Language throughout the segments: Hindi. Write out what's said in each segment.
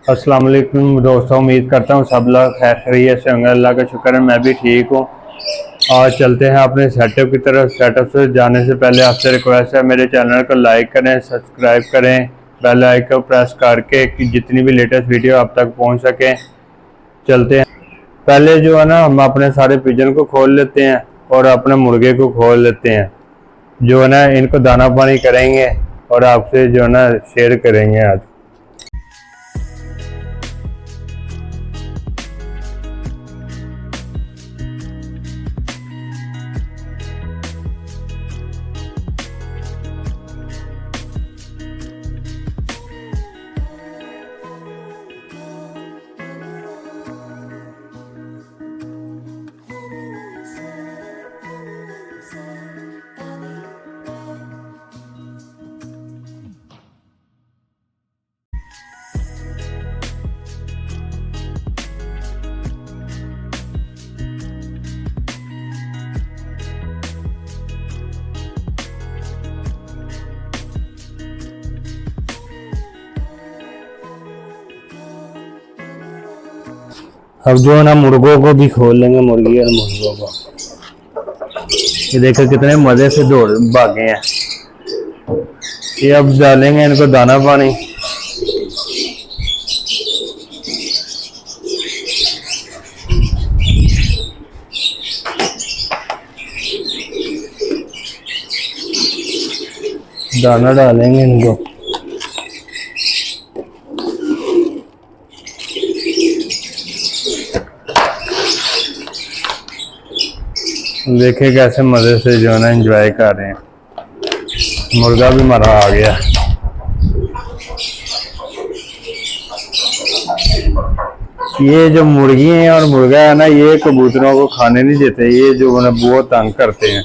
अस्सलाम वालेकुम दोस्तों, उम्मीद करता हूँ सब लोग खैर खैरियत से होंगे। अल्लाह का शुक्र है, मैं भी ठीक हूँ। आज चलते हैं अपने सेटअप की तरफ। सेटअप से जाने से पहले आपसे रिक्वेस्ट है, मेरे चैनल को लाइक करें, सब्सक्राइब करें, बेल आइकन प्रेस करके कि जितनी भी लेटेस्ट वीडियो आप तक पहुँच सकें। चलते हैं। पहले जो है ना, हम अपने सारे पिजन को खोल लेते हैं और अपने मुर्गे को खोल लेते हैं। जो है ना, इनको दाना पानी करेंगे और आपसे जो है ना शेयर करेंगे आज। अब जो है ना, मुर्गों को भी खोल लेंगे, मुर्गी और मुर्गों को। ये देखो कितने मजे से दौड़ भागे हैं। ये अब डालेंगे इनको दाना पानी। दाना डालेंगे इनको। देखे कैसे मजे से जो है ना एंजॉय कर रहे हैं। मुर्गा भी मरा आ गया। ये जो मुर्गी है और मुर्गा है ना, ये कबूतरों को खाने नहीं देते। ये जो है ना बहुत तंग करते हैं।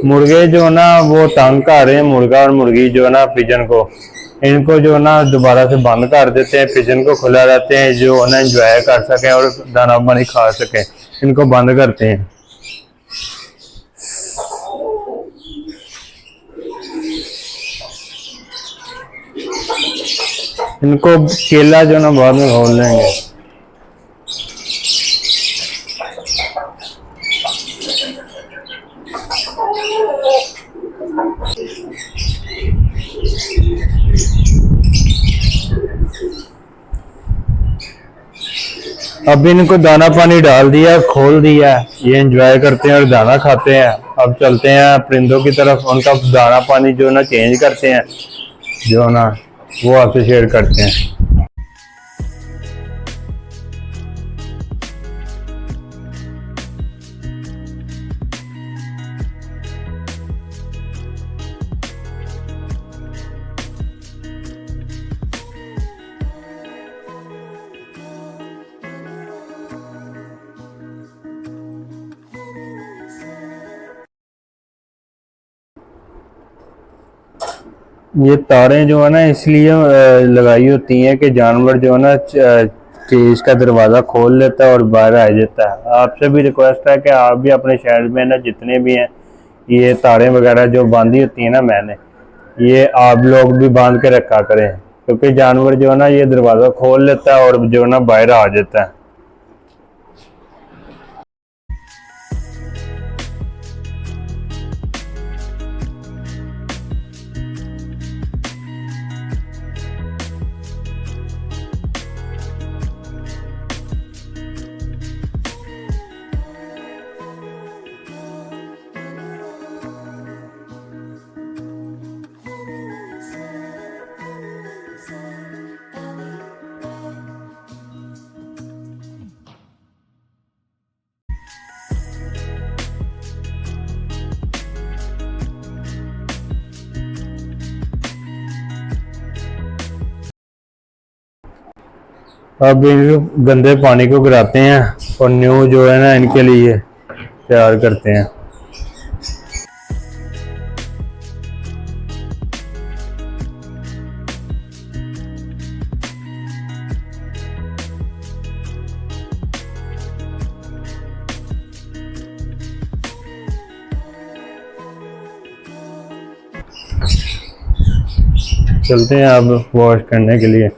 मुर्गे जो है ना वो तंग कर रहे हैं। मुर्गा और मुर्गी जो है ना पिजन को, इनको जो है ना दोबारा से बंद कर देते हैं। पिजन को खुला रहते हैं, जो है ना एंजॉय कर सकें और दाना पानी खा सकें। इनको बंद करते हैं। इनको केला जो ना बाद में खोल लेंगे। अब इनको दाना पानी डाल दिया, खोल दिया। ये एंजॉय करते हैं और दाना खाते हैं। अब चलते हैं परिंदों की तरफ। उनका दाना पानी जो ना चेंज करते हैं, जो ना वो आपसे शेयर करते हैं। ये तारें जो है ना इसलिए लगाई होती हैं कि जानवर जो है ना केज का दरवाज़ा खोल लेता है और बाहर आ जाता है। आपसे भी रिक्वेस्ट है कि आप भी अपने शहर में ना जितने भी हैं ये तारें वगैरह जो बांधी होती हैं ना, मैंने ये आप लोग भी बांध के रखा करें, क्योंकि जानवर जो है ना ये दरवाज़ा खोल लेता है और जो है ना बाहर आ जाता है। अब इन गंदे पानी को गिराते हैं और न्यू जो है ना इनके लिए तैयार करते हैं। चलते हैं अब वॉश करने के लिए।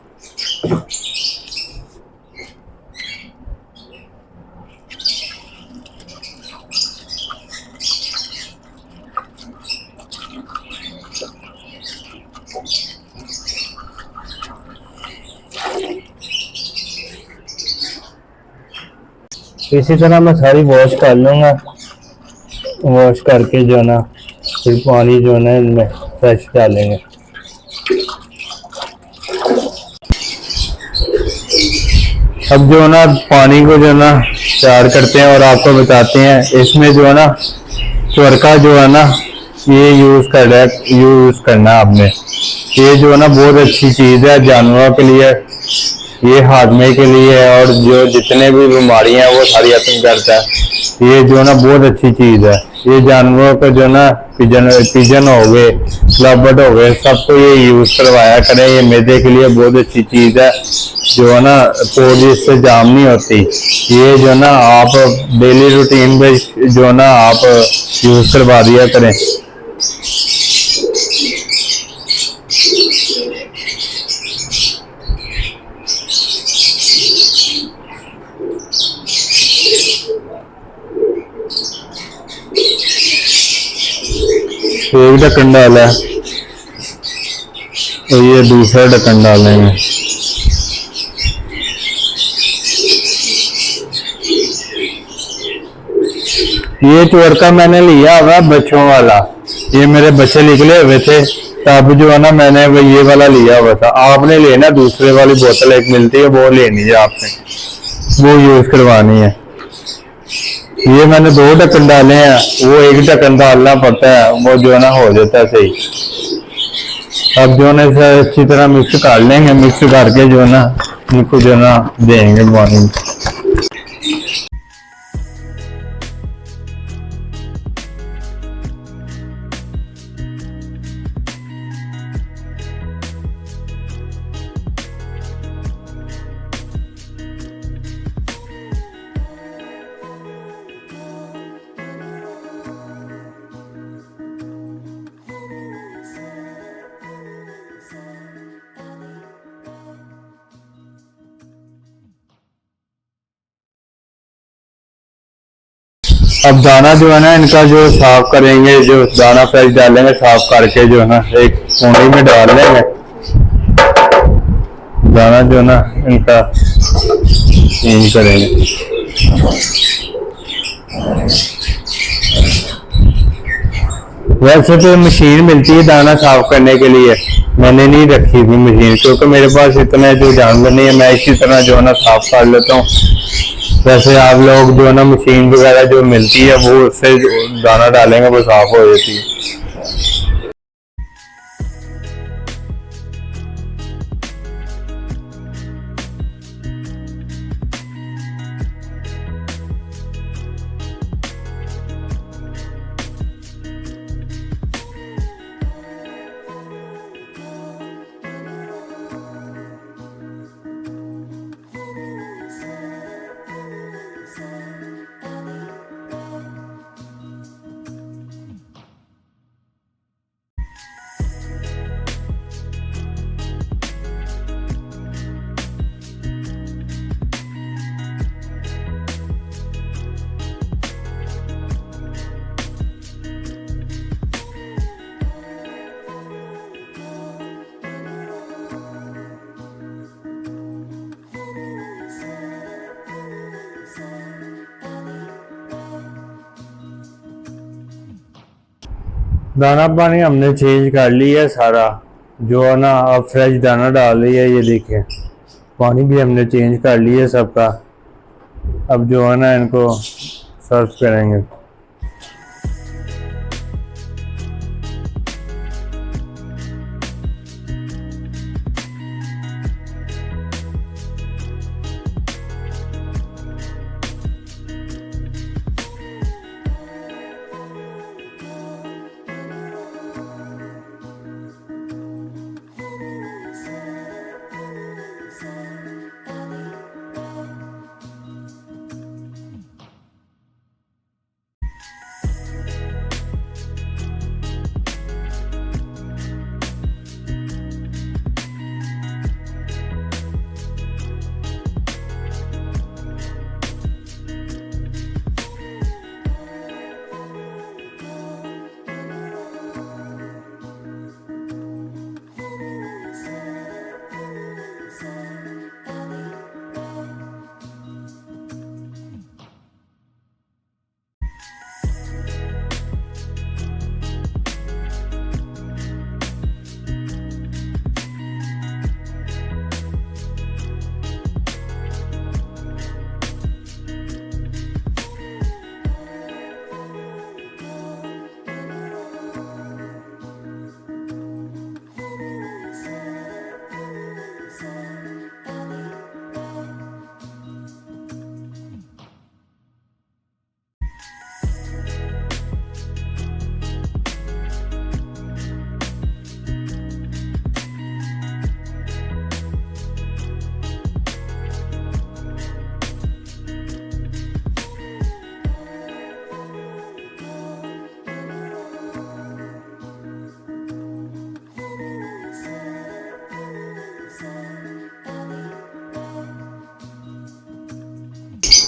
इसी तरह मैं सारी वॉश कर लूँगा। वॉश करके जो है ना फिर पानी जो है ना इनमें फ्रेश डालेंगे। अब जो है ना पानी को जो है ना तैयार करते हैं और आपको बताते हैं। इसमें जो है ना चरखा जो है ना ये यूज़ करना आपने। ये जो है ना बहुत अच्छी चीज़ है जानवरों के लिए, ये हाजमे के लिए, और जो जितने भी बीमारियां हैं वो सारी खत्म करता है। ये जो है ना बहुत अच्छी चीज़ है। ये जानवरों को जो है ना पिजन हो गए, लबर्ड हो गए, सबको ये यूज़ करवाया करें। ये मैदे के लिए बहुत अच्छी चीज़ है, जो है ना पोरी इससे जाम नहीं होती। ये जो है ना आप डेली रूटीन में जो है ना आप यूज़ करवा दिया करें। एक ढक्कन डाला है और ये दूसरा ढक्कन डालेंगे। ये चोरका मैंने लिया हुआ बच्चों वाला, ये मेरे बच्चे निकले हुए थे तब जो है ना मैंने वो ये वाला लिया हुआ था। आपने लेना दूसरे वाली बोतल एक मिलती है वो लेनी है आपने, वो यूज करवानी है। ये मैंने 2 ढक्कन डाले हैं, वो एक ढक्कन डालना पड़ता है, वो जो है ना हो जाता है सही। अब जो है ना इसे अच्छी तरह मिक्स कर लेंगे। मिक्स करके जो है ना इनको जो है ना देंगे पानी। अब दाना जो है ना इनका जो साफ करेंगे, जो दाना फ्रेश डालेंगे साफ करके जो है ना एक कोने में डाल लेंगे। दाना जो है ना इनका चेंज करेंगे। वैसे तो मशीन मिलती है दाना साफ करने के लिए, मैंने नहीं रखी थी मशीन क्योंकि मेरे पास इतना जो जानवर नहीं है। मैं इसी तरह जो है ना साफ कर लेता हूँ। वैसे आप लोग जो है ना मशीन वगैरह जो मिलती है वो उससे दाना डालेंगे वो साफ हो जाती है। दाना पानी हमने चेंज कर लिया है सारा, जो है ना अब फ्रेश दाना डाल रही है। ये देखिए पानी भी हमने चेंज कर लिया है सबका। अब जो है ना इनको सर्व करेंगे।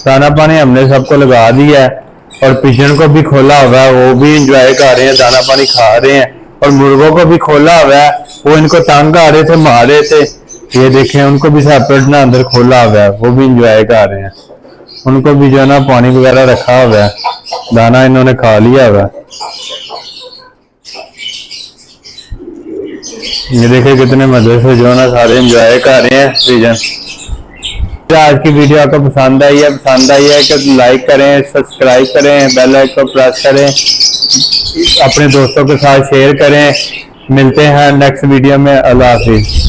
दाना पानी हमने सबको लगा दिया है और पिजन को भी खोला हुआ है, वो भी इंजॉय कर रहे हैं, दाना पानी खा रहे हैं। और मुर्गों को भी खोला हुआ है, वो इनको तंग आ रहे थे, मार रहे थे। ये देखें, उनको भी सेपरेट ना अंदर खोला हुआ है, वो भी इंजॉय कर रहे हैं। उनको भी जो है ना पानी वगैरह रखा हुआ है, दाना इन्होंने खा लिया हुआ है। ये देखे कितने मजे से जो है ना सारे एंजॉय कर रहे हैं पिजन। आज की वीडियो आपको पसंद आई है कि लाइक करें, सब्सक्राइब करें, बेल आइकन को प्रेस करें, अपने दोस्तों के साथ शेयर करें। मिलते हैं नेक्स्ट वीडियो में। अल्लाह हाफिज।